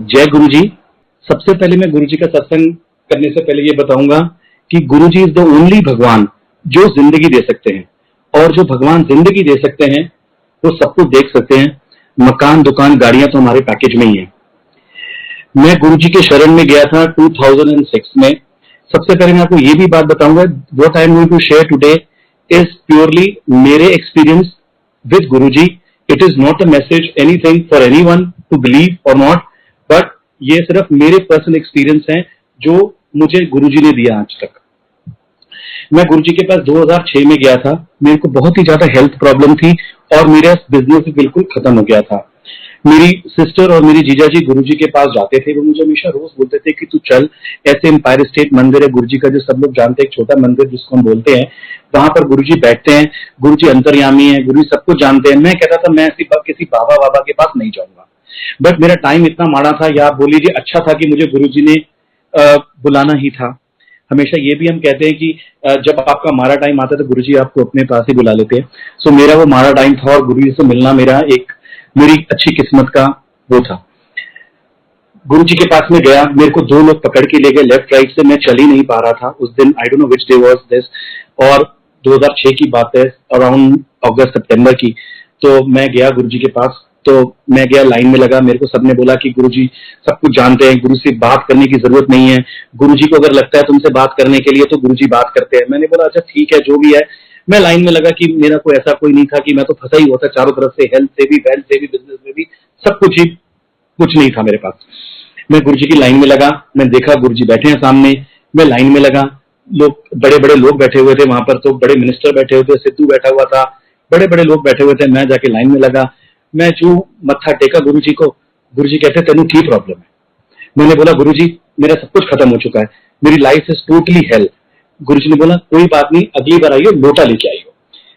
जय गुरु जी। सबसे पहले मैं गुरु जी का सत्संग करने से पहले ये बताऊंगा कि गुरु जी इज द ओनली भगवान जो जिंदगी दे सकते हैं, और जो भगवान जिंदगी दे सकते हैं वो सब कुछ देख सकते हैं। मकान, दुकान, गाड़ियां तो हमारे पैकेज में ही है। मैं गुरु जी के शरण में गया था 2006 में। सबसे पहले मैं आपको ये भी बात बताऊंगा, what I am going to share today is purely मेरे experience with Guru ji. It is not a message anything for anyone to believe और नॉट, बट ये सिर्फ मेरे पर्सनल एक्सपीरियंस हैं जो मुझे गुरु जी ने दिया आज तक। मैं गुरु जी के पास 2006 में गया था। मेरे को बहुत ही ज्यादा हेल्थ प्रॉब्लम थी और मेरा बिजनेस बिल्कुल खत्म हो गया था। मेरी सिस्टर और मेरी जीजा जी गुरु जी के पास जाते थे। वो मुझे हमेशा रोज बोलते थे कि तू चल, ऐसे एम्पायर स्टेट मंदिर है गुरु जी का, जो सब लोग जानते हैं, एक छोटा मंदिर जिसको हम बोलते हैं, वहां पर गुरु जी बैठते हैं। गुरु जी अंतर्यामी है, गुरु जी सब कुछ जानते हैं। मैं कहता था मैं किसी बाबा बाबा के पास नहीं जाऊंगा, बट मेरा टाइम इतना माड़ा था, या आप बोल लीजिए अच्छा था, कि मुझे गुरु जी ने बुलाना ही था। हमेशा ये भी हम कहते हैं कि जब आपका मारा टाइम आता है तो गुरु जी आपको अपने पास ही बुला लेते हैं। सो मेरा वो मारा टाइम था और गुरु जी से मिलना मेरी अच्छी किस्मत का वो था। गुरु जी के पास में गया, मेरे को दो लोग पकड़ के ले गए लेफ्ट राइट से। मैं चल ही नहीं पा रहा था उस दिन। I don't know which day was this, और 2006 की बात है, अराउंड अगस्त सितंबर की। तो मैं गया गुरु जी के पास। तो मैं गया, लाइन में लगा। मेरे को सबने बोला कि गुरु जी सब कुछ जानते हैं, गुरु से बात करने की जरूरत नहीं है, गुरु जी को अगर लगता है तुमसे बात करने के लिए तो गुरु जी बात करते हैं। मैंने बोला अच्छा ठीक है, जो भी है। मैं लाइन में लगा कि मेरा कोई ऐसा कोई नहीं था, कि मैं तो फंसा ही होता चारों तरफ से, हेल्थ से भी, वेल्थ से भी, बिजनेस में भी, सब कुछ ही, कुछ नहीं था मेरे पास। मैं गुरु जी की लाइन में लगा। मैं देखा गुरु जी बैठे हैं सामने। मैं लाइन में लगा, लोग, बड़े बड़े लोग बैठे हुए थे वहां पर। तो बड़े मिनिस्टर बैठे हुए थे, सिद्धू बैठा हुआ था, बड़े बड़े लोग बैठे हुए थे। मैं जाके लाइन में लगा। मैं जो मत्था टेका गुरु जी को, गुरु जी कहते तेनू की प्रॉब्लम है। मैंने बोला गुरु जी मेरा सब कुछ खत्म हो चुका है, मेरी लाइफ इज टोटली हेल। गुरु जी ने बोला कोई बात नहीं, अगली बार आइयो, लोटा लेके आइयो।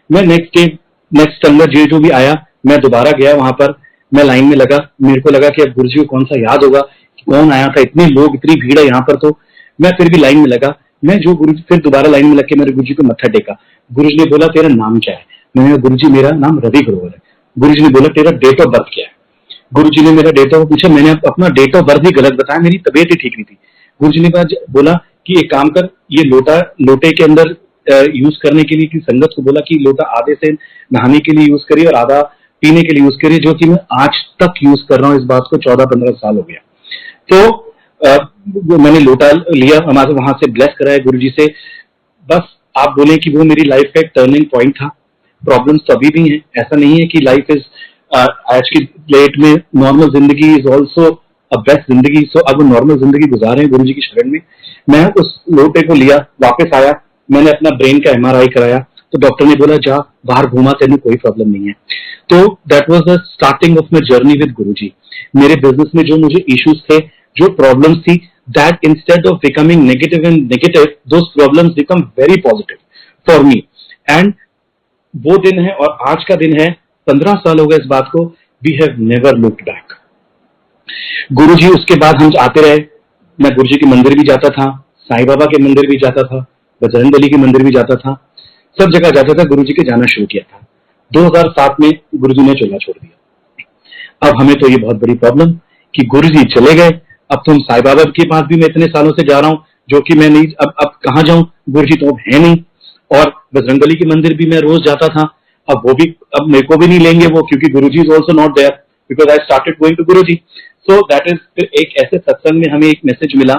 मैं नेक्स्ट संगत जो भी आया, मैं दोबारा गया वहां पर। मैं लाइन में लगा। मेरे को लगा कि अब गुरु जी को कौन सा याद होगा कि कौन आया था, इतने लोग, इतनी भीड़ है यहाँ पर। तो मैं फिर भी लाइन में लगा। मैं जो गुरु फिर दोबारा लाइन में लग के मेरे गुरु जी को मत्था टेका। गुरु जी ने बोला तेरा नाम क्या है? मैंने कहा गुरु जी मेरा नाम रवि ग्रोवर है। गुरु जी ने बोला तेरा डेट ऑफ बर्थ क्या है? गुरु जी ने मेरा डेट ऑफ पूछा। मैंने अपना डेट ऑफ बर्थ भी गलत बताया, मेरी तबीयत ही ठीक नहीं थी। गुरु जी ने बोला कि एक काम कर, ये लोटे के अंदर यूज करने के लिए, की संगत को बोला कि लोटा आधे से नहाने के लिए यूज करिए और आधा पीने के लिए यूज करिए, जो कि मैं आज तक यूज कर रहा हूँ। इस बात को 14-15 साल हो गया। तो मैंने लोटा लिया, हमारे वहां से ब्लेस कराया गुरु जी से। बस आप बोले कि वो मेरी लाइफ का एक टर्निंग पॉइंट था। प्रॉब्लम्स तो अभी भी हैं, ऐसा नहीं है कि लाइफ इज, आज की डेट में नॉर्मल जिंदगी इज ऑल्सो अ बेस्ट जिंदगी। सो अब नॉर्मल जिंदगी गुजारे गुरु जी की शरण में। मैं उस लोटे को लिया, वापस आया, मैंने अपना ब्रेन का MRI कराया। तो डॉक्टर ने बोला जा बाहर घूमा, तेन कोई प्रॉब्लम नहीं है। तो that was the starting of my journey with Guru जी। मेरे बिजनेस में जो मुझे इश्यूज थे, जो प्रॉब्लम्स थी, that instead of becoming negative and negative, those problems become very positive for me. And वो दिन है और आज का दिन है, 15 साल हो गए इस बात को। We have never looked back. Guru ji उसके बाद हम आते रहे। मैं गुरु जी के मंदिर भी जाता था, साईं बाबा के मंदिर भी जाता था, बजरंग बली के मंदिर भी जाता था, सब जगह जाता था। गुरु जी के जाना शुरू किया था। 2007 में गुरु जी ने चोला छोड़ दिया। अब हमें तो ये बहुत बड़ी प्रॉब्लम कि गुरु जी चले गए। अब तो हम साईं बाबा के पास भी मैं इतने सालों से जा रहा हूं, जो कि मैं नहीं, अब कहां जाऊं, गुरु जी तो अब है नहीं। और बजरंगबली के मंदिर भी मैं रोज जाता था, अब वो भी, अब मेरे को भी नहीं लेंगे वो, क्योंकि Guru ji is also not there, because I started going to Guru ji. So that is, फिर एक ऐसे सत्संग में हमें एक मैसेज मिला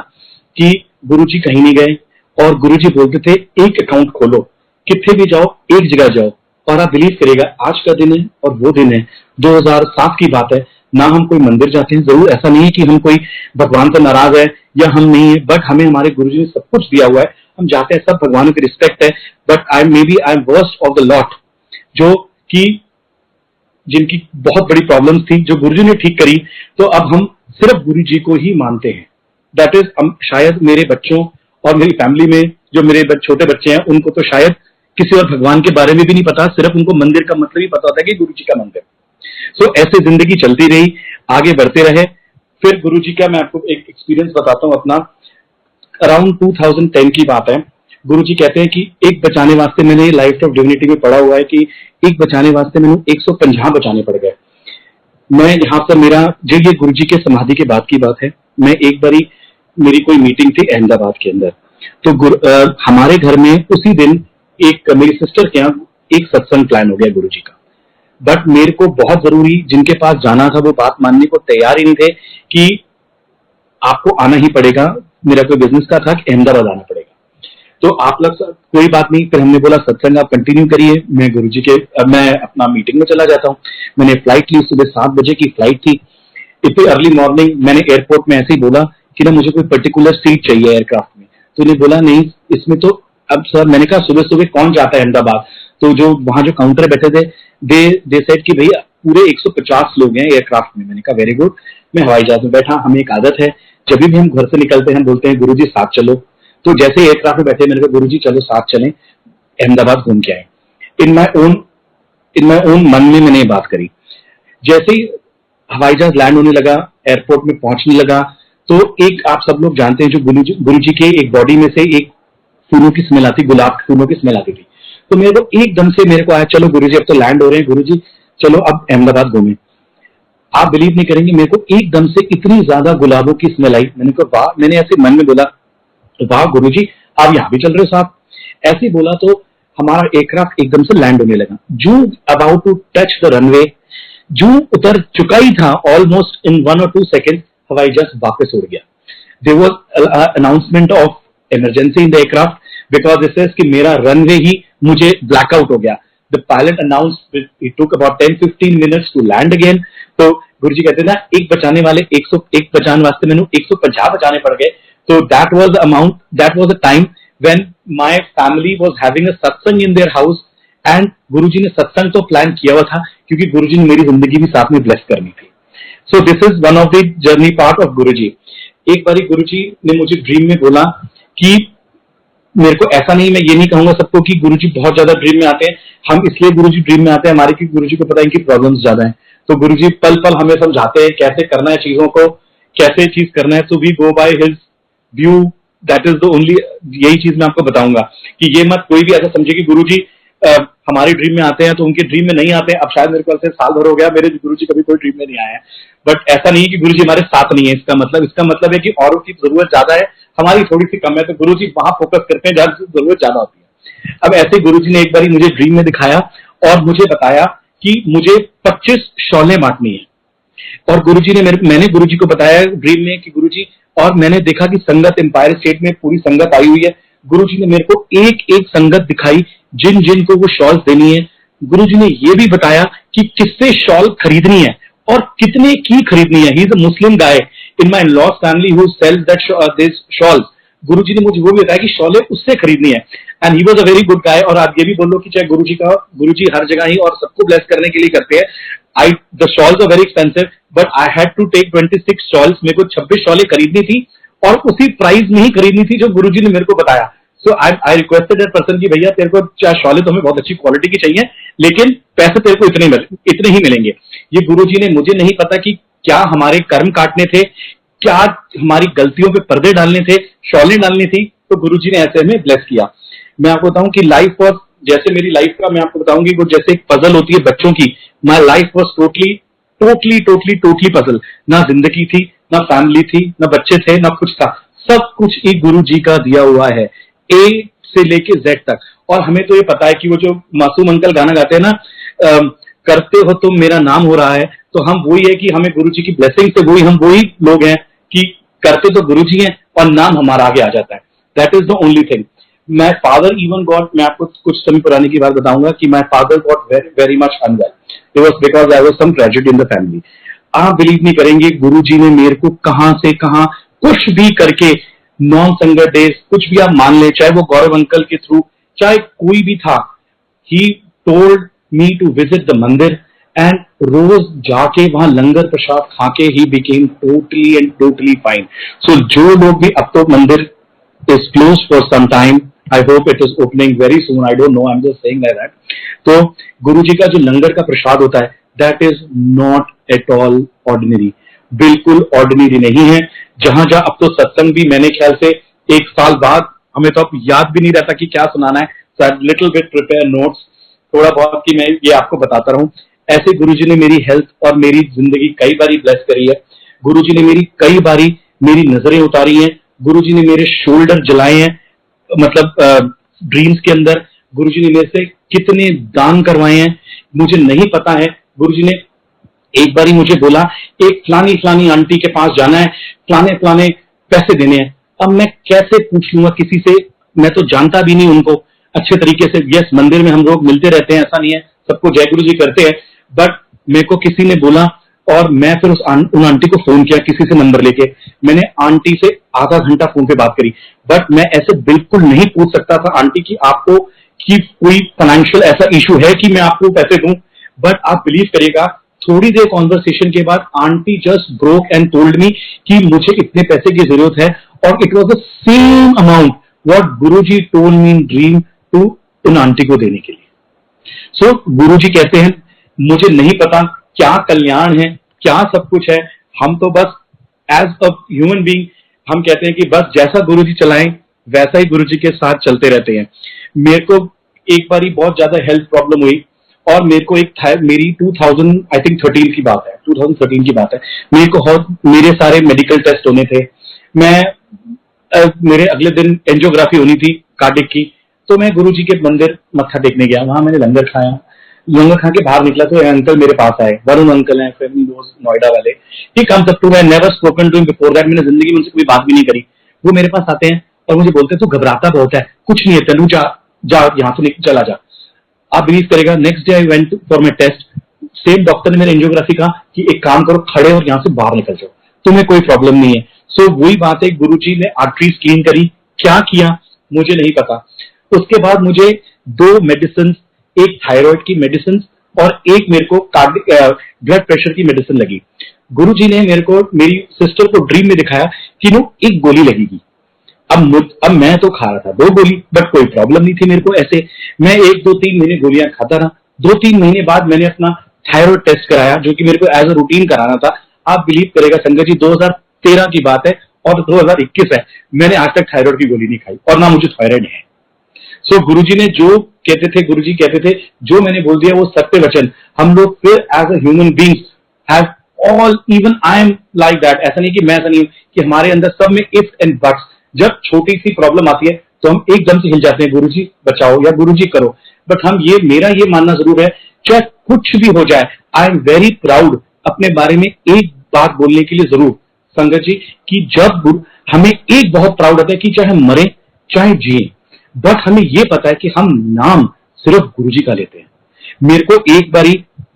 कि गुरु जी कहीं नहीं गए। और गुरु जी बोलते थे एक अकाउंट खोलो, कितने भी जाओ, एक जगह जाओ। और आप बिलीव करेगा, आज का दिन है और वो दिन है 2007 की बात है। ना हम कोई मंदिर जाते हैं, जरूर ऐसा नहीं है कि हम कोई भगवान से नाराज है या हम नहीं है, बट हमें हमारे गुरु जी ने सब कुछ दिया हुआ है। हम जाते हैं, सब भगवान की रिस्पेक्ट है, but I am worst of the lot, जो कि जिनकी बहुत बड़ी प्रॉब्लम्स थी, जो गुरु जी ने ठीक करी। तो अब हम सिर्फ गुरु जी को ही मानते हैं। दैट इज, शायद मेरे बच्चों और मेरी फैमिली में जो मेरे छोटे बच्चे हैं, उनको तो शायद किसी और भगवान के बारे में भी नहीं पता, सिर्फ उनको मंदिर का मतलब ही पता होता है कि गुरु जी का मंदिर। सो ऐसे जिंदगी चलती रही, आगे बढ़ते रहे। फिर गुरु जी का मैं आपको एक एक्सपीरियंस बताता हूँ अपना। अराउंड 2010 की बात है। गुरु जी कहते हैं कि एक बचाने वास्ते, मैंने लाइफ ऑफ डिविनिटी में पढ़ा हुआ है कि एक बचाने वास्ते मैंने 150 बचाने पड़ गए। मैं यहाँ पर ये गुरु जी के समाधि के बाद की बात है। मैं एक बारी मेरी कोई मीटिंग थी अहमदाबाद के अंदर, तो हमारे घर में उसी दिन एक मेरी सिस्टर के यहाँ एक सत्संग प्लान हो गया गुरु जी का। बट मेरे को बहुत जरूरी, जिनके पास जाना था वो बात मानने को तैयार ही नहीं थे कि आपको आना ही पड़ेगा। मेरा कोई बिजनेस का था कि अहमदाबाद आना पड़ेगा। तो आप लोग कोई बात नहीं, फिर हमने बोला सत्संग आप कंटिन्यू करिए, मैं अपना मीटिंग में चला जाता हूँ। मैंने फ्लाइट ली, सुबह 7 बजे की फ्लाइट थी। इतनी अर्ली मॉर्निंग मैंने एयरपोर्ट में ऐसे ही बोला कि ना मुझे कोई पर्टिकुलर सीट चाहिए एयरक्राफ्ट में। तो उन्हें बोला नहीं इसमें तो, अब सर मैंने कहा सुबह सुबह कौन जाता है अहमदाबाद। तो जो वहां जो काउंटर बैठे थे दे सेड कि भैया पूरे 150 लोग हैं एयरक्राफ्ट में। मैंने कहा वेरी गुड। मैं हवाई जहाज में बैठा, हमें एक आदत है जब भी हम घर से निकलते हैं बोलते हैं गुरु जी साथ चलो। तो जैसे एयरक्राफ्ट में बैठे मैंने कहा गुरु जी चलो साथ चलें, अहमदाबाद घूम के आए। इन माई ओन मन में मैंने ये बात करी। जैसे ही हवाई जहाज लैंड होने लगा, एयरपोर्ट में पहुंचने लगा, तो एक आप सब लोग जानते हैं जो गुरु जी के एक बॉडी में से एक फूलों की स्मेल आती, गुलाब के फूलों की स्मेल आती थी। तो मेरे को एकदम से मेरे को आया चलो गुरु जी अब तो लैंड हो रहे हैं, गुरु जी चलो अब अहमदाबाद घूमें। आप बिलीव नहीं करेंगे, मेरे को एकदम से इतनी ज्यादा गुलाबों की स्मेल आई। मैंने कहा वाह, मैंने ऐसे मन में बोला वाह गुरु जी आप यहाँ भी चल रहे हो साहब। ऐसे ही बोला तो हमारा एयरक्राफ्ट एकदम से लैंड होने लगा। जो about to touch the runway, जो उतर चुका ही था ऑलमोस्ट इन 1 or 2 सेकेंड, हवाई जहाज वापस उड़ गया। There was announcement of emergency in the aircraft because this is कि मेरा रनवे ही मुझे ब्लैकआउट हो गया। The pilot announced it took about 10-15 minutes to land again. तो गुरु जी कहते ना एक बचाने वाले 101 बचाने वास्ते मैंने 150 बचाने पड़ गए। So that was the time when my family was having a satsang in their house and गुरुजी ने सत्संग तो प्लान किया हुआ था क्योंकि गुरुजी ने मेरी जिंदगी भी साथ में ब्लेस करनी थी। So this is one of the journey part of गुरुजी। एक बारी गुरुजी ने मुझे ड्रीम में बोला कि मेरे को ऐसा नहीं, मैं ये नहीं कहूंगा सबको कि गुरुजी बहुत ज्यादा ड्रीम में आते हैं। हम इसलिए गुरुजी ड्रीम में आते हैं हमारे, कि गुरुजी को पता है कि प्रॉब्लम्स ज्यादा हैं। तो गुरुजी पल पल हमें समझाते हैं कैसे करना है चीजों को, कैसे चीज करना है। So we go by his view, that is the only, यही चीज मैं आपको बताऊंगा कि ये मत कोई भी ऐसा समझे कि गुरुजी हमारे ड्रीम में आते हैं तो उनके ड्रीम में नहीं आते हैं। अब शायद मेरे को ऐसे साल भर हो गया, मेरे गुरुजी कभी कोई ड्रीम में नहीं आया है। बट ऐसा नहीं है कि गुरुजी हमारे साथ नहीं है। इसका मतलब है कि औरों की जरूरत ज्यादा है, हमारी थोड़ी सी कम है, तो गुरुजी वहां फोकस करते हैं जहां जरूरत ज्यादा होती है। अब ऐसे गुरुजी ने एक बार मुझे ड्रीम में दिखाया और मुझे बताया कि मुझे 25 शौलें बांटनी है। और गुरुजी ने मैंने गुरुजी को बताया ड्रीम में कि गुरुजी, और मैंने देखा कि संगत एम्पायर स्टेट में पूरी संगत आई हुई है। गुरुजी ने मेरे को एक एक संगत दिखाई जिन जिन को वो शॉल देनी है। गुरुजी ने ये भी बताया कि किससे शॉल खरीदनी है और कितने की खरीदनी है। He is a Muslim guy in my in-laws family who sells that this shawls. Guruji ने मुझे वो भी बताया कि शॉलें उससे खरीदनी है। And he was a very good guy. और आप ये भी बोल लो कि चाहे गुरुजी हर जगह ही और सबको ब्लेस करने के लिए करते हैं। The shawls are very expensive but I had to take 26 shawls. मेरे को 26 शॉलें खरीदनी थी और उसी प्राइस में ही खरीदनी थी जो गुरुजी ने मेरे को बताया। सो आई रिक्वेस्टेड दैट पर्सन कि भैया तेरे को चाहे शॉलें तो हमें बहुत अच्छी क्वालिटी की चाहिए लेकिन पैसे तेरे को इतने ही मिलेंगे। ये गुरुजी ने, मुझे नहीं पता कि क्या हमारे कर्म काटने थे, क्या हमारी गलतियों पे पर्दे डालने थे, शॉलें डालनी थी, तो गुरुजी ने ऐसे हमें ब्लेस किया। मैं आपको बताऊं कि लाइफ वॉज, जैसे मेरी लाइफ का मैं आपको बताऊंगी वो जैसे एक पजल होती है बच्चों की, my life was totally puzzle. ना जिंदगी थी, ना फैमिली थी, ना बच्चे थे, ना कुछ था। सब कुछ एक गुरु जी का दिया हुआ है, ए से लेके जेड तक। और हमें तो ये पता है कि वो जो मासूम अंकल गाना गाते हैं ना, करते हो तुम मेरा नाम हो रहा है, तो हम वही है कि हमें गुरु जी की ब्लेसिंग से हम वही लोग हैं कि करते तो गुरु जी हैं और नाम हमारा आगे आ जाता है। That is the only thing. My father even got, मैं आपको कुछ समय पुराने की बात बताऊंगा कि my father got very much unwell. It was because there was some tragedy in the family. आप बिलीव नहीं करेंगे, गुरुजी ने मेरे को कहां से कहां कुछ भी करके, नॉन संगत डेज कुछ भी आप मान ले, चाहे वो गौरव अंकल के थ्रू, चाहे कोई भी था, he told me to visit the mandir and रोज जाके वहां लंगर प्रसाद खाके he became totally and totally fine. So जो लोग भी, अब तो मंदिर is closed for some time. I hope it is opening very soon. I don't know. I'm just saying like that. तो गुरुजी का जो लंगर का प्रसाद होता है, that is not at all ordinary. बिल्कुल ऑर्डिनरी नहीं है। जहां जहां अब तो सत्संग भी मैंने ख्याल से 1 साल बाद, हमें तो अब याद भी नहीं रहता कि क्या सुनाना है। So I little bit prepare notes, थोड़ा बहुत कि मैं ये आपको बताता रहूं। ऐसे गुरुजी ने मेरी हेल्थ और मेरी जिंदगी कई बारी ब्लेस करी है। गुरुजी ने मेरी कई बारी मेरी नजरें उतारी हैं। गुरुजी ने मेरे शोल्डर जलाए हैं, मतलब ड्रीम्स के अंदर। गुरुजी ने मेरे से कितने दान करवाए हैं मुझे नहीं पता है। गुरुजी ने एक बारी मुझे बोला एक फलानी फलानी आंटी के पास जाना है, फलाने फलाने पैसे देने हैं। अब मैं कैसे पूछ लूंगा किसी से, मैं तो जानता भी नहीं उनको अच्छे तरीके से। यस, मंदिर में हम लोग मिलते रहते हैं, ऐसा नहीं है, सबको जय गुरु जी करते हैं, बट मेरे को किसी ने बोला और मैं फिर उन आंटी को फोन किया किसी से नंबर लेके। मैंने आंटी से आधा घंटा फोन पे बात करी, बट मैं ऐसे बिल्कुल नहीं पूछ सकता था आंटी की आपको कि कोई फाइनेंशियल ऐसा इशू है कि मैं आपको पैसे दूं। बट आप बिलीव करिएगा, थोड़ी देर कॉन्वर्सेशन के बाद aunty just broke and told me कि मुझे इतने पैसे की जरूरत है, और it was the same amount what Guruji told me in dream to उन आंटी को देने के लिए। सो गुरुजी कहते हैं मुझे नहीं पता क्या कल्याण है, क्या सब कुछ है, हम तो बस एज अ ह्यूमन बीइंग हम कहते हैं कि बस जैसा गुरुजी चलाएं वैसा ही गुरुजी के साथ चलते रहते हैं। मेरे को एक बारी बहुत ज्यादा हेल्थ प्रॉब्लम हुई और मेरे को मेरी 2013 की बात है, 2013 की बात है। मेरे सारे मेडिकल टेस्ट होने थे। मेरे अगले दिन एंजियोग्राफी होनी थी कार्डिक की, तो मैं गुरुजी के मंदिर मत्था टेकने गया। वहां मैंने लंगर खाया। लंगर खा के बाहर निकला तो अंकल मेरे पास आए, वरुण अंकल हैं, फैमिली दोस्त नोएडा वाले। He comes up to me, I never spoken to him before that, मैंने जिंदगी में उनसे कोई बात भी नहीं करी। वो मेरे पास आते हैं और मुझे बोलते हैं तू घबराता बहुत है, कुछ नहीं है, तनु जा यहाँ से चला जा। आप बिलीव करेगा, next day I went for my test. Same doctor ने मेरे एंजियोग्राफी कहा कि एक काम करो, खड़े और यहाँ से बाहर निकल जाओ, तुम्हें कोई प्रॉब्लम नहीं है। सो वही बात है, गुरुजी ने आर्टरीज क्लीन करी, क्या किया मुझे नहीं पता। उसके बाद मुझे 2 मेडिसिन, एक थायराइड की मेडिसिन और एक मेरे को ब्लड प्रेशर की मेडिसिन लगी। गुरुजी ने मेरे को, मेरी सिस्टर को ड्रीम में दिखाया कि नो एक गोली लगेगी। अब मैं तो खा रहा था 2 गोली, बट कोई प्रॉब्लम नहीं थी मेरे को। ऐसे मैं 1, 2, 3 महीने गोलियां खाता रहा। 2-3 महीने बाद मैंने अपना थायराइड टेस्ट कराया, जो कि मेरे को एज अ रूटीन कराना था। आप बिलीव करेगा संगत जी, 2013 की बात है और 2021 है, मैंने आज तक थायराइड की गोली नहीं खाई और ना मुझे थायराइड है। सो गुरुजी ने जो कहते थे, गुरुजी कहते थे जो मैंने बोल दिया वो सत्य वचन। हम लोग फिर as a human beings have all, even I am like that. ऐसा नहीं कि मैं ऐसा नहीं हूं, कि हमारे अंदर सब में इफ एंड बट्स। जब छोटी सी प्रॉब्लम आती है तो हम एकदम से हिल जाते हैं, गुरुजी बचाओ या गुरुजी करो। बट मेरा ये मानना जरूर है, चाहे कुछ भी हो जाए, आई एम वेरी प्राउड अपने बारे में एक बात बोलने के लिए जरूर संगत जी, कि जब हमें एक बहुत प्राउड होता है कि चाहे हम मरे चाहे जिए, बट हमें ये पता है कि हम नाम सिर्फ गुरुजी का लेते हैं। मेरे को एक बारी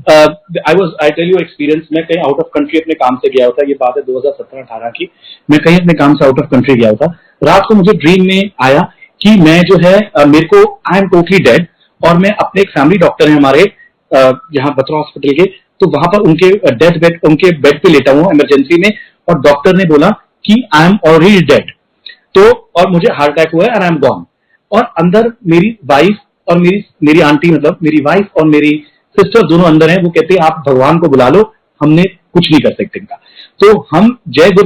आई टेल यू एक्सपीरियंस, मैं कहीं आउट ऑफ कंट्री अपने काम से गया होता, ये बात है 2017-18 की। मैं कहीं अपने काम से आउट ऑफ कंट्री गया होता। रात को मुझे ड्रीम में आया कि मैं जो है मेरे को आई एम टोटली डेड, और मैं अपने एक फैमिली डॉक्टर है हमारे यहाँ बत्रा हॉस्पिटल के, तो वहां पर उनके डेथ बेड, उनके बेड पे लेटा हुआ इमरजेंसी में, और डॉक्टर ने बोला कि आई एम ऑलरेडी डेड, तो और मुझे हार्ट अटैक हुआ है और आई एम गॉन। और अंदर मेरी वाइफ और मेरी आंटी, मतलब मेरी वाइफ और मेरी सिस्टर दोनों अंदर हैं। वो कहते हैं आप भगवान को बुला लो, हमने कुछ नहीं कर सकते इनका। तो हम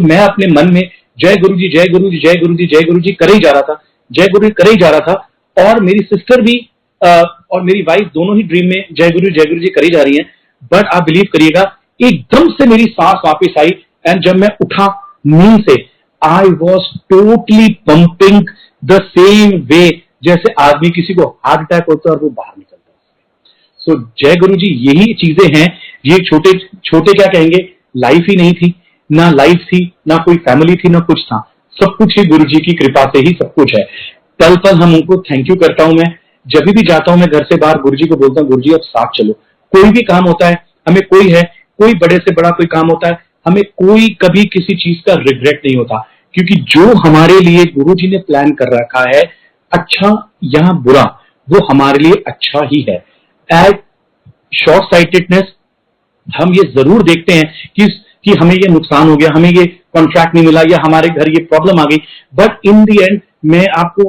मैं अपने मन में जय गुरु जी जय गुरु जी जय गुरु जी जय गुरु जी करे ही जा रहा था, जय गुरु जी करे ही जा रहा था। और मेरी सिस्टर भी और मेरी वाइफ दोनों ही ड्रीम में जय गुरु जी करी जा रही हैं। बट आप बिलीव करिएगा, एकदम से मेरी सांस वापस आई, एंड जब मैं उठा नींद से, I was totally pumping the same way जैसे आदमी किसी को हार्ट अटैक होता है और वो बाहर निकलता है। सो जय गुरु जी, यही चीजें हैं। ये छोटे छोटे क्या कहेंगे, लाइफ ही नहीं थी, ना लाइफ थी, ना कोई फैमिली थी, ना कुछ था, सब कुछ ही गुरु जी की कृपा से ही सब कुछ है। पल पल हम उनको थैंक यू करता हूं। मैं जब भी जाता हूं, मैं घर से बाहर गुरु जी को बोलता हूँ, गुरु जी अब साथ चलो। कोई भी काम होता है, हमें कोई बड़े से बड़ा कोई काम होता है, हमें कोई कभी किसी चीज का रिग्रेट नहीं होता, क्योंकि जो हमारे लिए गुरु जी ने प्लान कर रखा है, अच्छा या बुरा, वो हमारे लिए अच्छा ही है। एज शॉर्ट साइटेडनेस, हम ये जरूर देखते हैं कि हमें ये नुकसान हो गया, हमें ये कॉन्ट्रैक्ट नहीं मिला, या हमारे घर ये प्रॉब्लम आ गई। बट इन दी एंड मैं आपको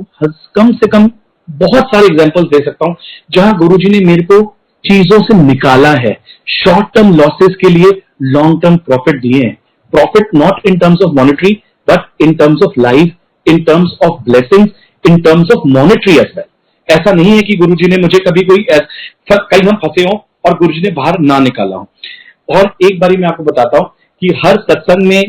कम से कम बहुत सारे एग्जांपल्स दे सकता हूं जहां गुरुजी ने मेरे को चीजों से निकाला है, शॉर्ट टर्म लॉसेस के लिए लॉन्ग टर्म प्रॉफिट दिए हैं। Profit not in terms of monetary, but in terms of life, in terms of blessings, in terms of monetary as well. ऐसा नहीं है कि गुरुजी ने मुझे कभी कहीं हम फंसे हो और गुरुजी ने बाहर ना निकाला हो। और एक बारी मैं आपको बताता हूं कि हर सत्संग में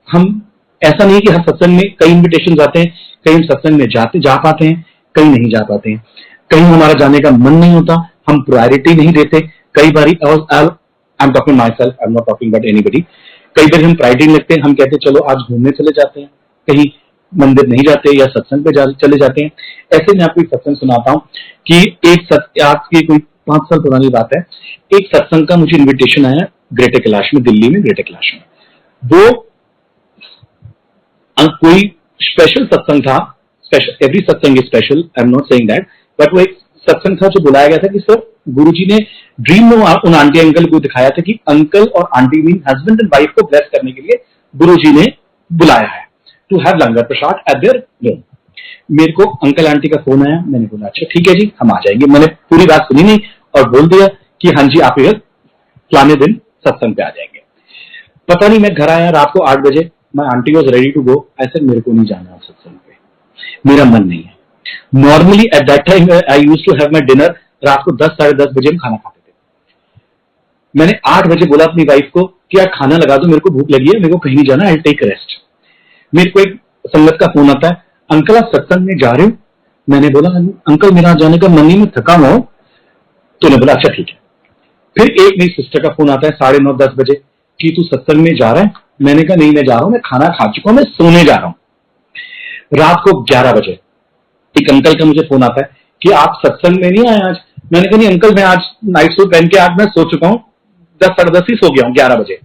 हम, ऐसा नहीं कि हर सत्संग में कई इन्विटेशन आते हैं, कई हम सत्संग में जा पाते हैं, कई नहीं जा पाते हैं, कहीं हमारा जाने का मन नहीं होता, हम प्रायोरिटी नहीं देते। कई बारी I am talking my self, I am not talking about anybody. कई बार हम प्रायोरिटी नहीं लगते, हम कहते चलो आज घूमने चले जाते हैं, कहीं मंदिर नहीं जाते या सत्संग पे चले जाते हैं। ऐसे में आपको एक सत्संग सुनाता हूं कि आज की कोई 5 साल पुरानी बात है, एक सत्संग का मुझे इन्विटेशन आया ग्रेटर कैलाश में, दिल्ली में ग्रेटर कैलाश में। वो कोई स्पेशल सत्संग था, स्पेशल, एवरी सत्संग is special, I am not saying that, but वो एक सत्संग था जो बुलाया गया था कि सर गुरुजी ने ड्रीम में उन आंटी अंकल को दिखाया था कि अंकल और aunty mean husband and wife को ब्लेस करने के लिए गुरुजी ने बुलाया है to have langar prasad at their home. मेरे को अंकल आंटी का फोन आया, मैंने बोला अच्छा ठीक है जी हम आ जाएंगे। मैंने पूरी बात सुनी नहीं और बोल दिया कि हाँ जी आप इधर फलाने दिन सत्संग पे आ जाएंगे। पता नहीं मैं घर आया रात को 8 बजे, my aunty was ready to go. ऐसे मेरे को नहीं जाना सत्संग पे, मेरा मन नहीं है। Normally at that time I used to have my dinner रात को 10 साढ़े 10 बजे हम खाना खाते थे। मैंने 8 बजे बोला अपनी वाइफ को कि यार खाना लगा दो, मेरे को भूख लगी है, मेरे को कहीं नहीं जाना, आई टेक रेस्ट। मेरे को एक संगत का फोन आता है, अंकल आप सत्संग में जा रहे हो? मैंने बोला अंकल मेरा जाने का मन नहीं, मैं थका हुआ हूं। तो ने बोला अच्छा ठीक है। फिर एक मेरी सिस्टर का फोन आता है 9:30 10 बजे कि तू सत्संग में जा रहा है? मैंने कहा नहीं मैं जा रहा हूं, मैं खाना खा चुका हूं, मैं सोने जा रहा हूं। रात को 11 बजे एक अंकल का मुझे फोन आता है कि आप सत्संग में नहीं आए आज? मैंने कहा नहीं अंकल मैं आज नाइट सूट पहन के आज मैं सो चुका हूं, 10 साढ़े 10 ही सो गया हूं 11 बजे।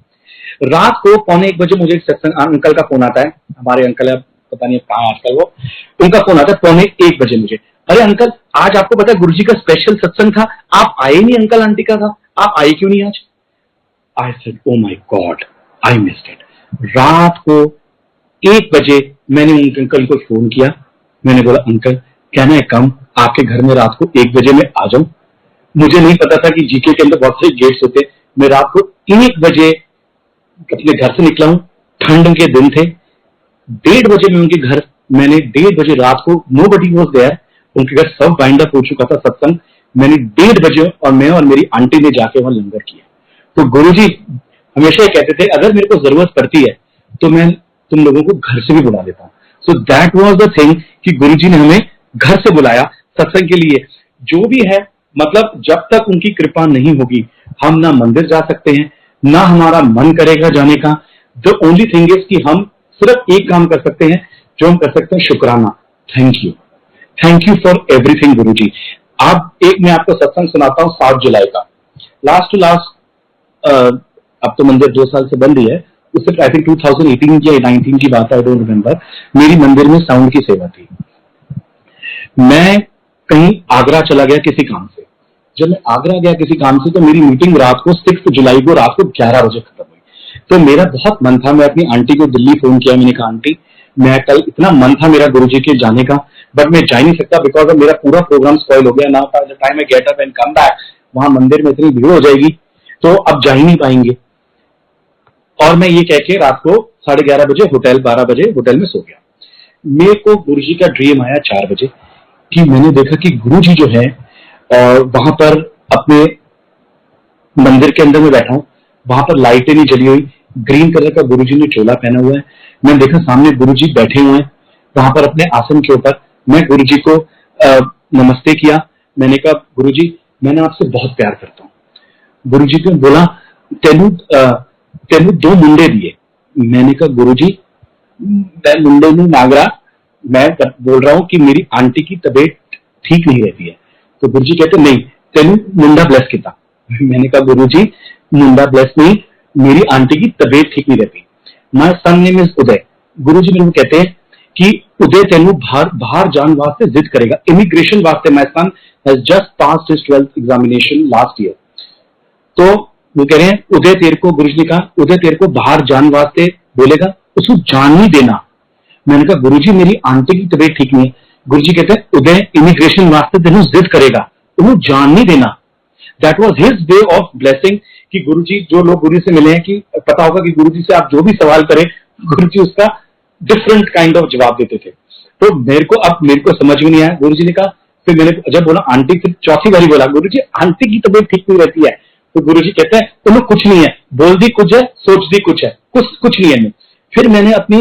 रात को 1:45 बजे मुझे एक सत्संग अंकल का फोन आता है, हमारे अंकल है पता नहीं कहां आजकल वो, उनका फोन आता है 1:45 बजे मुझे, अरे अंकल आज आपको पता है गुरुजी का स्पेशल सत्संग था, आप आए नहीं, अंकल आंटी का था, आप आए क्यों नहीं आज? I said oh my God I missed it. रात को 1 बजे मैंने उन अंकल को फोन किया, मैंने बोला अंकल कैन आई कम, आपके घर में रात को 1 बजे मैं आ जाऊं? मुझे नहीं पता था कि जीके के अंदर बहुत सारे गेट्स होते। मैं रात को 1 बजे अपने घर से निकला हूं, ठंड के दिन थे। 1:30 बजे में उनके घर, मैंने 1:30 बजे रात को, नो बडी वॉज देयर, उनके घर सब बाइंड अप हो चुका था सत्संग। मैंने 1:30 बजे और मैं और मेरी आंटी ने जाके वहां लंगर किया। तो गुरुजी हमेशा ये कहते थे अगर मेरे को जरूरत पड़ती है तो मैं तुम लोगों को घर से भी बुला लेता हूं। So that was the thing कि गुरुजी ने हमें घर से बुलाया सत्संग के लिए। जो भी है मतलब जब तक उनकी कृपा नहीं होगी हम ना मंदिर जा सकते हैं, ना हमारा मन करेगा जाने का। द ओनली थिंग इज कि हम सिर्फ एक काम कर सकते हैं, जो हम कर सकते हैं शुक्राना। थैंक यू फॉर एवरीथिंग गुरुजी। अब एक मैं आपको सत्संग सुनाता हूं 7 जुलाई का, लास्ट टू लास्ट, अब तो मंदिर 2 साल से बंद ही है, उससे आई थिंक 2018 या 19 की बात है, आई डोंट रिमेंबर। मेरी मंदिर में साउंड की सेवा थी। मैं कहीं आगरा चला गया किसी काम से। जब मैं आगरा गया किसी काम से तो मेरी मीटिंग रात को 6 जुलाई को रात को 11 बजे खत्म हुई। तो मेरा बहुत मन था, मैं अपनी आंटी को दिल्ली फोन किया, मैंने कहा आंटी मैं कल, इतना मन था मेरा गुरुजी के जाने का, बट मैं जा ही नहीं सकता बिकॉज मेरा पूरा प्रोग्राम स्पॉइल हो गया। ना the time I get up and come back, वहां मंदिर में इतनी भीड़ हो जाएगी तो अब जा ही नहीं पाएंगे। और मैं ये कह के रात को 11:30 बजे होटल, 12 बजे होटल में सो गया। मेरे को गुरुजी का ड्रीम आया 4 बजे कि मैंने देखा कि गुरुजी जो है और वहां पर अपने मंदिर के अंदर में बैठा हूं, वहां पर लाइटें नहीं जली हुई, ग्रीन कलर का गुरुजी ने चोला पहना हुआ है। मैंने देखा सामने गुरुजी बैठे हुए हैं वहां पर अपने आसन के ऊपर। मैं गुरुजी को नमस्ते किया, मैंने कहा गुरुजी मैंने आपसे बहुत प्यार करता हूँ। गुरुजी ने बोला तेनू 2 मुंडे दिए। मैंने कहा गुरुजी मैं मुंडे नहीं मांग रहा, मैं बोल रहा हूं कि मेरी आंटी की तबीयत ठीक नहीं रहती है। तो गुरुजी कहते नहीं तेनू मुंडा ब्लेस किया। मैंने कहा गुरुजी मुंडा ब्लेस नहीं, मेरी आंटी की तबीयत ठीक नहीं रहती। माय सन नेम इज उदय। गुरुजी मेरे को कहते हैं कि उदय तेनू बाहर जान वास्ते जिद करेगा, इमिग्रेशन वास्ते। My son has just passed his 12th examination last year. तो वो कह रहे हैं उदय तेरे को, गुरुजी ने कहा उदय तेरे को बाहर जान वास्ते बोलेगा, उसको जान नहीं देना। मैंने कहा गुरुजी मेरी आंटी की तबीयत ठीक नहीं है। गुरुजी कहते हैं उदय इमिग्रेशन वास्ते तेनू जिद करेगा, उन्हें जान नहीं देना। That was his way of blessing कि गुरुजी, जो लोग गुरु से मिले हैं कि पता होगा कि गुरुजी से आप जो भी सवाल करें गुरुजी उसका डिफरेंट काइंड ऑफ जवाब देते थे। तो मेरे को समझ में नहीं आया। गुरुजी ने कहा फिर मैंने जब बोला आंटी, फिर चौथी बारी बोला गुरुजी आंटी की तबीयत ठीक नहीं रहती है। तो गुरुजी कहते हैं तुम्हें कुछ नहीं है, बोल दी कुछ है, सोच दी कुछ है, कुछ नहीं है मैं। फिर मैंने अपनी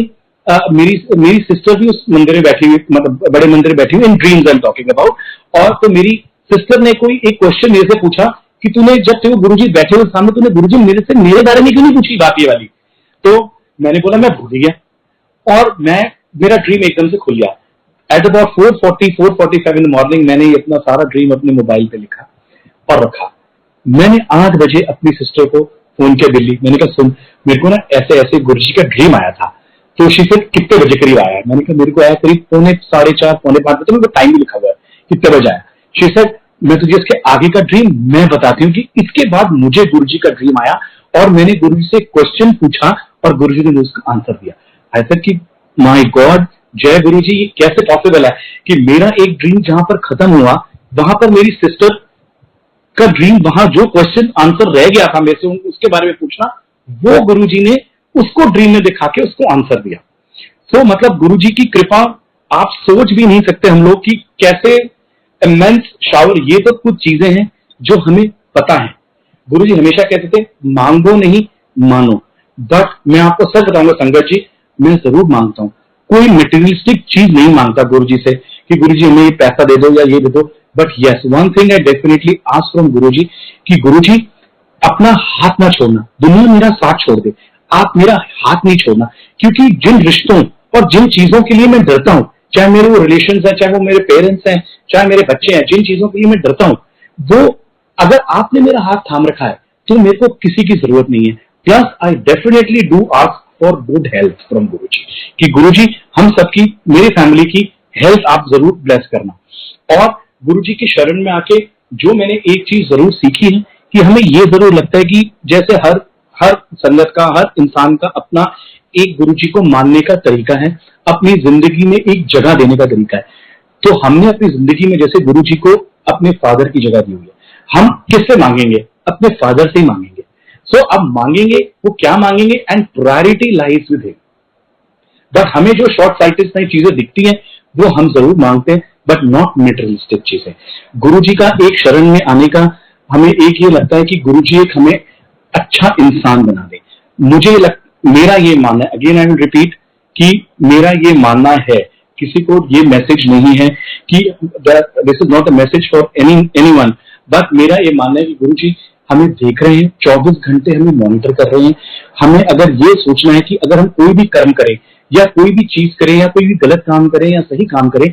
मेरी सिस्टर भी उस मंदिर में बैठी हुई, मतलब बड़े मंदिर में बैठी हुई, इन dreams I am talking about. और तो मेरी सिस्टर ने कोई एक क्वेश्चन मेरे से पूछा कि तूने जब थे गुरुजी बैठे हुए सामने, तूने गुरुजी मेरे बारे में क्यों नहीं पूछी बात ये वाली। तो मैंने बोला मैं भूल गया, और मेरा ड्रीम एकदम से खुल गया। At about 4:45 in the morning मैंने ये अपना सारा ड्रीम अपने मोबाइल पे लिखा और रखा। मैंने 8 बजे अपनी सिस्टर को फोन किया दिल्ली। मैंने कहा सुन, मेरे को ना ऐसे ऐसे गुरुजी का ड्रीम आया था। तो शी से कितने बजे करीब आया? मैंने कहा मेरे को आया करीब 4:45 4:45 बजे, मेरे को टाइम भी लिखा हुआ है कितने बजे आया। शी से मैं तुझे इसके आगे का ड्रीम मैं बताती हूँ कि इसके बाद मुझे गुरुजी का ड्रीम आया और मैंने गुरुजी से क्वेश्चन पूछा और गुरुजी ने उसका आंसर दिया। आई सेड कि माय गॉड, जय गुरुजी, ये कैसे पॉसिबल है कि मेरा एक ड्रीम जहां पर खत्म हुआ, वहां पर मेरी सिस्टर का ड्रीम, वहां जो क्वेश्चन आंसर रह गया था मेरे से उसके बारे में पूछना, वो गुरुजी ने उसको ड्रीम में दिखा के उसको आंसर दिया। तो मतलब गुरुजी की कृपा आप सोच भी नहीं सकते हम लोग कि कैसे इमेंस शावर। ये तो कुछ चीजें हैं जो हमें पता है। गुरुजी हमेशा कहते थे मांगो नहीं मानो। बट मैं आपको सच बताऊंगा संगत जी, मैं जरूर मांगता हूं। कोई मटेरियलिस्टिक चीज नहीं मांगता गुरुजी से कि गुरुजी हमें ये पैसा दे दो या ये दे दो। But yes, one thing I definitely ask from Guruji कि गुरुजी अपना हाथ ना छोड़ना, दुनिया मेरा साथ छोड़ दे, आप मेरा हाथ नहीं छोड़ना। क्योंकि जिन रिश्तों और जिन चीजों के लिए मैं डरता हूं, चाहे मेरे वो रिलेशन है, चाहे वो मेरे पेरेंट्स हैं, चाहे मेरे बच्चे हैं, जिन चीजों के लिए मैं डरता हूं, वो अगर आपने मेरा हाथ थाम रखा है तो मेरे को किसी की जरूरत नहीं है। Plus I definitely do ask for good health from Guruji कि गुरुजी हम सबकी, मेरी फैमिली की हेल्थ आप जरूर ब्लेस करना। और गुरुजी की शरण में आके जो मैंने एक चीज जरूर सीखी है कि हमें ये जरूर लगता है कि जैसे हर संगत का, हर इंसान का अपना एक गुरुजी को मानने का तरीका है, अपनी जिंदगी में एक जगह देने का तरीका है। तो हमने अपनी जिंदगी में जैसे गुरुजी को अपने फादर की जगह दी हुई है, हम किससे मांगेंगे? अपने फादर से ही मांगेंगे। सो अब मांगेंगे, वो क्या मांगेंगे? And priority lies with him. But हमें जो शॉर्ट साइटेड नई चीजें दिखती हैं वो हम जरूर मांगते हैं, बट नॉट मेटेरियलिस्टिक चीजें। गुरुजी का एक शरण में आने का हमें एक ये लगता है कि गुरुजी एक हमें अच्छा इंसान बना दे। मेरा ये मानना है, अगेन आई विल रिपीट, कि मेरा ये मानना है, किसी को ये मैसेज नहीं है कि this is not a message for anyone, but मेरा ये मानना है कि गुरुजी हमें देख रहे हैं, 24 घंटे हमें मॉनिटर कर रहे हैं। हमें अगर ये सोचना है कि अगर हम कोई भी कर्म करें या कोई भी चीज करें या कोई भी गलत काम करें या सही काम करें,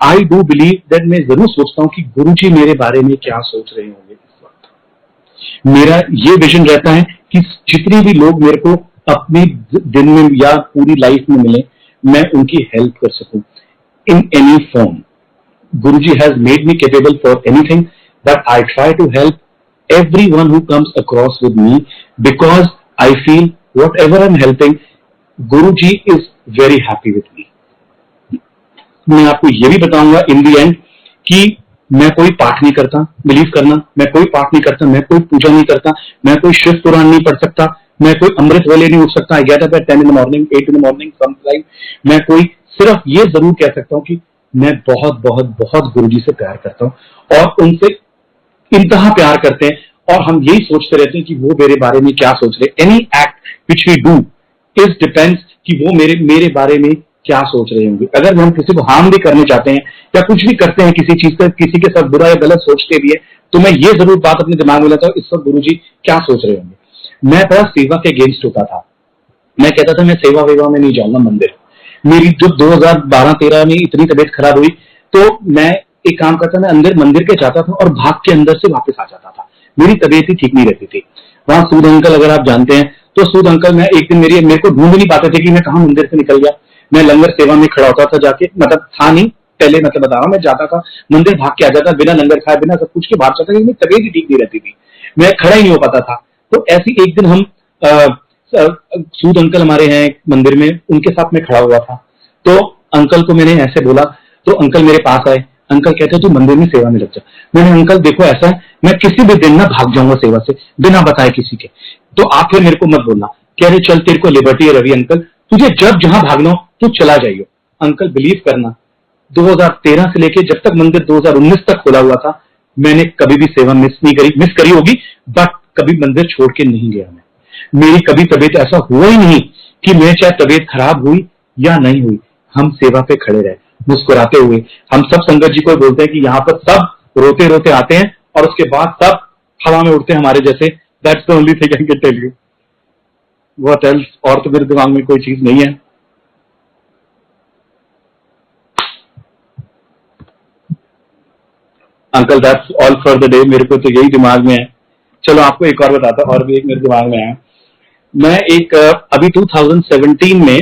आई डू बिलीव दैट, मैं जरूर सोचता हूँ कि गुरुजी मेरे बारे में क्या सोच रहे होंगे इस वक्त। मेरा ये विजन रहता है कि जितने भी लोग मेरे को अपने दिन में या पूरी लाइफ में मिले, मैं उनकी हेल्प कर सकूं in any form. Guruji has made me capable for anything, but I try to help everyone who comes across with me because I feel whatever I'm helping, Guruji is very happy with me. मैं आपको ये भी बताऊंगा इन दी and कि मैं कोई पाठ नहीं करता, बिलीव करना, मैं कोई पाठ नहीं करता, मैं कोई पूजा नहीं करता, मैं कोई शिव पुराण नहीं पढ़ सकता, मैं कोई अमृत वेले नहीं उठ सकता, 8 in the morning, 8 in the morning sometime। मैं कोई सिर्फ ये जरूर कह सकता हूँ कि मैं बहुत बहुत बहुत गुरुजी से प्यार करता हूँ और उनसे इंतहा प्यार करते हैं, और हम यही सोचते रहते हैं कि वो मेरे बारे में क्या सोच रहे। Any act which we do is depends कि वो मेरे बारे में क्या सोच रहे होंगे। अगर हम किसी को हार्म भी करने चाहते हैं या कुछ भी करते हैं किसी चीज का, किसी के साथ बुरा या गलत सोचते भी है, तो मैं ये जरूर बात अपने दिमाग में लाता हूँ, इस वक्त गुरुजी क्या सोच रहे होंगे। मैं बड़ा सेवा के अगेंस्ट होता था। मैं कहता था मैं सेवा वेवा में नहीं जाऊंगा मंदिर। मेरी जो 2012-13 में इतनी तबीयत खराब हुई तो मैं एक काम करता, मैं अंदर मंदिर के जाता था और भाग के अंदर से वापस आ जाता था। मेरी तबीयत ही ठीक नहीं रहती थी। वहां सूद अंकल, अगर आप जानते हैं तो सूद अंकल, मैं एक दिन मेरे को ढूंढ नहीं पाते थे कि मैं कहा मंदिर से निकल गया। मैं लंगर सेवा में खड़ा होता था जाके, मतलब था नहीं पहले, मतलब बता रहा हूँ, मैं जाता था मंदिर, भाग के आ जाता, बिना लंगर खाए बिना सब कुछ के भाग जाता, क्योंकि तबीयत ही ठीक नहीं रहती थी, मैं खड़ा ही नहीं हो पाता था। तो ऐसी एक दिन हम सूद अंकल हमारे हैं मंदिर में, उनके साथ में खड़ा हुआ था। तो अंकल को मैंने ऐसे बोला तो अंकल मेरे पास आए। अंकल कहते तू मंदिर में सेवा में लग जा। मैंने, अंकल देखो ऐसा है, मैं किसी भी दिन ना भाग जाऊंगा सेवा से बिना बताए किसी के, तो आप फिर मेरे को मत बोलना। कह रहे चल तेरे को लिबर्टी है रवि अंकल, तुझे जब जहां भागना हो तू चला जाइयो। अंकल बिलीव करना, 2013 से लेके जब तक मंदिर 2019 तक खुला हुआ था, मैंने कभी भी सेवा मिस करी होगी, बट कभी मंदिर छोड़ के नहीं गया मैं। मेरी कभी तबीयत ऐसा हुआ ही नहीं कि मैं चाहे तबीयत खराब हुई या नहीं हुई, हम सेवा पे खड़े रहे मुस्कुराते हुए। हम सब संगत जी को बोलते हैं कि यहाँ पर सब रोते रोते आते हैं और उसके बाद सब हवा में उड़ते हैं हमारे जैसे। That's the only thing I can tell you. What else? और तो मेरे दिमाग में कोई चीज नहीं है। Uncle that's all for the day. मेरे को तो यही दिमाग में है। चलो आपको एक और बताता हूं, और भी एक मेरे दिमाग में है। मैं एक अभी 2017 में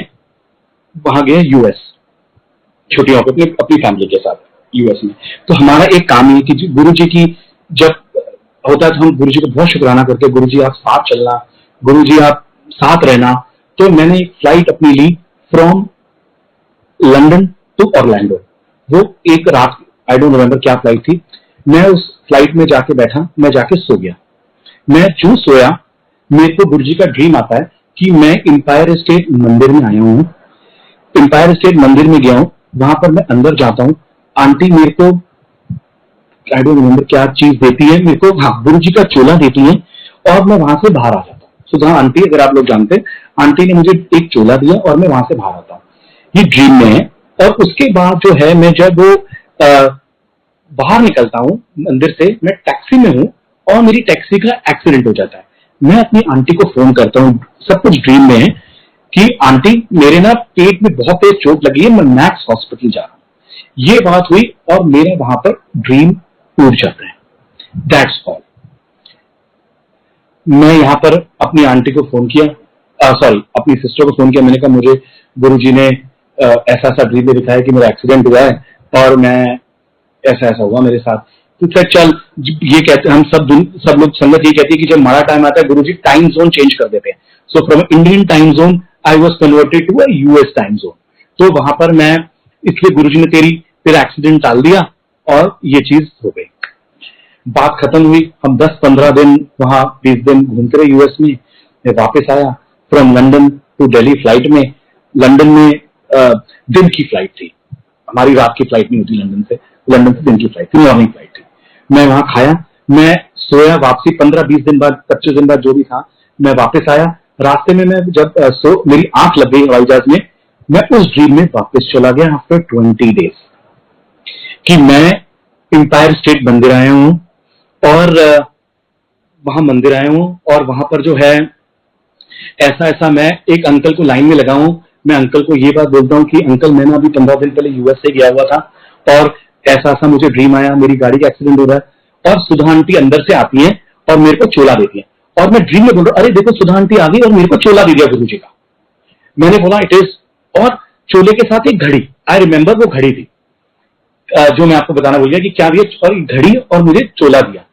वहां गया यूएस छुट्टियों पे अपनी फैमिली के साथ यूएस में। तो हमारा एक काम है कि गुरु जी की जब होता है तो हम गुरु जी को बहुत शुक्राना करते हैं, गुरु जी आप साथ चलना, गुरु जी आप साथ रहना। तो मैंने एक फ्लाइट अपनी ली फ्रॉम लंदन टू ऑरलैंडो। वो एक रात, आई डोंट रिमेम्बर क्या फ्लाइट थी। मैं उस फ्लाइट में जाके बैठा, मैं जाके सो गया। मैं जो सोया, मेरे को गुरु जी का ड्रीम आता है कि मैं एम्पायर स्टेट मंदिर में आया हूँ, एम्पायर स्टेट मंदिर में गया हूँ। वहां पर मैं अंदर जाता हूँ, आंटी मेरे को आई डोंट रिमेम्बर क्या चीज देती है मेरे को, हाँ गुरु जी का चोला देती है, और मैं वहां से बाहर आ जाता हूँ। सुधा आंटी, अगर आप लोग जानते हैं, आंटी ने मुझे एक चोला दिया और मैं वहां से बाहर आता हूँ। ये ड्रीम में है। और उसके बाद जो है, मैं जब वो बाहर निकलता हूँ मंदिर से, मैं टैक्सी में हूँ और मेरी टैक्सी का एक्सीडेंट हो जाता है। मैं अपनी आंटी को फोन करता हूँ, सब कुछ ड्रीम में है, कि आंटी मेरे ना पेट में बहुत तेज चोट लगी है, मैं मैक्स हॉस्पिटल जा रहा हूँ। ये बात हुई और मेरा वहां पर ड्रीम टूट जाता है। That's all. मैं यहाँ पर अपनी आंटी को फोन किया, सॉरी अपनी सिस्टर को फोन किया। मैंने कहा मुझे गुरुजी ने ऐसा ऐसा ड्रीम में दिखाया कि मेरा एक्सीडेंट हुआ है और मैं ऐसा ऐसा हुआ मेरे साथ। तो फिर चल, ये कहते हम सब लोग संगत ये कहती है कि जब हमारा टाइम आता है गुरुजी टाइम जोन चेंज कर देते हैं। So from Indian time zone I was converted to a US time zone. तो वहां पर मैं, इसलिए गुरुजी ने तेरा एक्सीडेंट टाल दिया और ये चीज हो गई। बात खत्म हुई। हम 10-15 दिन वहां 20 दिन घूमते रहे यूएस में। मैं वापस आया from London to Delhi flight में। लंदन में दिन की फ्लाइट थी, हमारी रात की फ्लाइट नहीं होती लंदन से दिन की फ्लाइट थी, मॉर्निंग फ्लाइट थी। मैं वहां खाया, मैं सोया, वापसी 15-20 दिन बाद, 25 दिन बाद जो भी था, मैं वापस आया। रास्ते में मैं जब मेरी आंख लग गई हवाई जहाज में, मैं उस ड्रीम में वापस चला गया आफ्टर 20 डेज, कि मैं एम्पायर स्टेट मंदिर आया हूं और वहां मंदिर आया हूं और वहां पर जो है ऐसा ऐसा, मैं एक अंकल को लाइन में लगा हूं। मैं अंकल को ये बात बोलता हूँ कि अंकल मैं ना अभी 15 दिन पहले यूएस से गया हुआ था और ऐसा ऐसा मुझे ड्रीम आया, मेरी गाड़ी का एक्सीडेंट हो रहा है। और सुधा आंटी अंदर से आती है और मेरे को चोला देती है, और मैं ड्रीम में बोल रहा हूँ, अरे देखो सुधा आंटी आ गई और मेरे को चोला दे दिया गुरु जी का। मैंने बोला इट इज, और चोले के साथ एक घड़ी, आई रिमेम्बर वो घड़ी थी जो मैं आपको बताना भूल गया कि क्या दिया, और घड़ी और मुझे चोला दिया।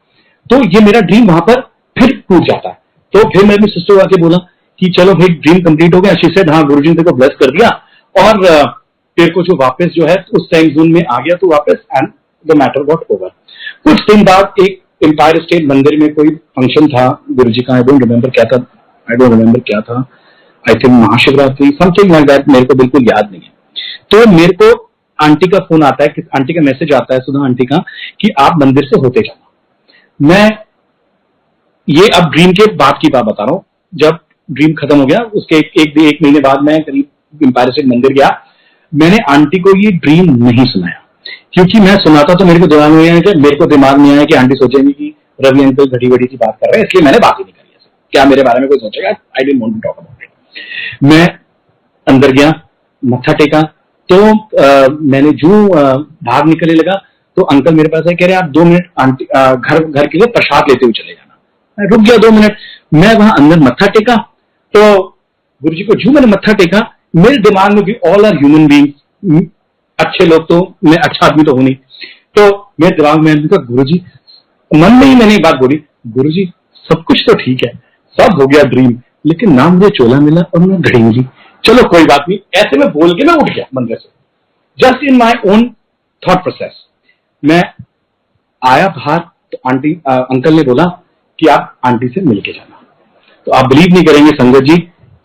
तो ये मेरा ड्रीम वहां पर फिर टूट जाता है। तो फिर मैं अपनी सिस्टर आके बोला कि चलो भाई ड्रीम कंप्लीट हो गया। शी सेड हाँ गुरुजी ने तेरे को ब्लेस कर दिया और तेरे को जो वापस जो है उस टाइम जोन में आ गया, तो वापस, and the matter got over. कुछ दिन बाद एक एम्पायर स्टेट मंदिर में कोई फंक्शन था गुरुजी का, आई डोंट रिमेम्बर क्या था, I think Mahashivratri, something like that, मेरे को बिल्कुल याद नहीं है। तो मेरे को आंटी का फोन आता है, आंटी का मैसेज आता है, सुधा आंटी का, कि आप मंदिर से होते जाना। मैं ये अब ड्रीम के बाद की बात बता रहा हूँ। जब ड्रीम खत्म हो गया उसके एक महीने बाद मैं करीब एम्पायर स्टेट मंदिर गया। मैंने आंटी को ये ड्रीम नहीं सुनाया, क्योंकि मैं सुनाता तो मेरे को दिमाग में आया कि आंटी सोचेंगी कि रवि अंकल घड़ी वड़ी की बात कर रहे हैं, इसलिए मैंने बात ही नहीं करी। क्या मेरे बारे में कोई सोचेगा? I didn't want to talk about it. मैं अंदर गया, मत्था टेका, तो मैंने जो बाहर निकलने लगा तो अंकल मेरे पास है, कह रहे आप 2 मिनट आंटी घर के लिए प्रसाद लेते हुए चले जाना। मैं रुक गया 2 मिनट। मैं वहां अंदर मत्था टेका, तो गुरुजी को जो मैंने मत्था टेका, मेरे दिमाग में भी ऑल आर ह्यूमन बीइंग, अच्छे लोग, तो मैं अच्छा आदमी तो हूं नहीं। तो मेरे दिमाग में गुरुजी, मन में ही मैंने एक बात बोली, गुरुजी सब कुछ तो ठीक है, सब हो गया ड्रीम, लेकिन ना मुझे चोला मिला और ना घड़ी मिली। चलो कोई बात नहीं, ऐसे में बोल के मैं उठ गया मंदिर से, just in my own thought process. मैं आया बाहर तो अंकल ने बोला कि आप आंटी से मिलके जाना। तो आप बिलीव नहीं करेंगे संगत जी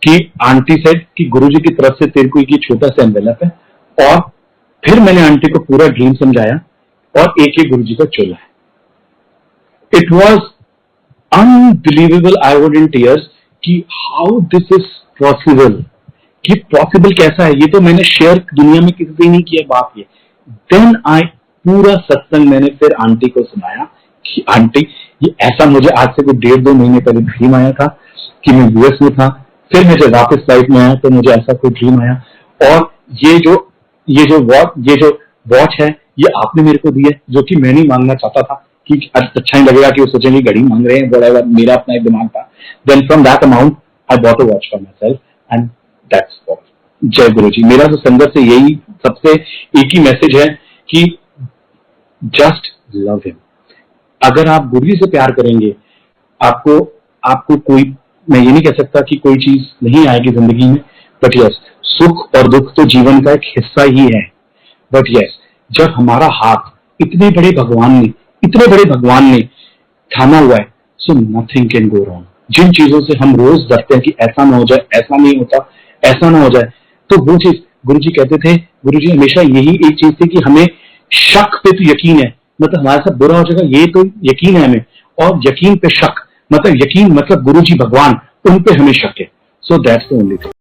कि आंटी सेड कि गुरुजी की तरफ से तेरे को एक छोटा सा एनवेलप है और फिर मैंने आंटी को पूरा ड्रीम समझाया और एक एक गुरुजी का चोला है। It was unbelievable, I would in tears कि हाउ दिस इज पॉसिबल, कि पॉसिबल कैसा है, ये तो मैंने शेयर दुनिया में किसी से नहीं किया बात ये। देन आई पूरा सत्संग मैंने फिर आंटी को सुनाया कि आंटी ये ऐसा मुझे आज से कुछ 1.5-2 महीने पहले ड्रीम आया था कि मैं यूएस में था, फिर मैं जब वापस फ्लाइट में आया तो मुझे ऐसा कोई ड्रीम आया, और ये जो वॉच है ये आपने मेरे को दी है, जो कि मैं नहीं मांगना चाहता था कि अच्छा नहीं लगेगा कि वो सोचेंगे घड़ी मांग रहे हैं, बड़ा मेरा अपना एक दिमाग था। Then from that amount I bought a watch for myself and that's all. जय गुरु जी। मेरा तो संगत से यही सबसे एक ही मैसेज है कि जस्ट लव हिम। अगर आप गुरु जी से प्यार करेंगे, आपको आपको कोई, मैं ये नहीं कह सकता कि कोई चीज नहीं आएगी जिंदगी में, बट यस सुख और दुख तो जीवन का एक हिस्सा ही है। बट यस जब हमारा हाथ इतने बड़े भगवान ने थामा हुआ है, so nothing can go wrong. जिन चीजों से हम रोज डरते हैं कि ऐसा ना हो जाए, ऐसा नहीं होता, ऐसा ना हो जाए, तो वो चीज गुरु जी कहते थे, गुरु जी हमेशा यही एक चीज थी कि हमें शक पे तो यकीन है, मतलब हमारे साथ बुरा हो जाएगा ये तो यकीन है हमें, और यकीन पे शक, मतलब यकीन मतलब गुरु जी भगवान, उन पे हमें शक है। So that's the only thing.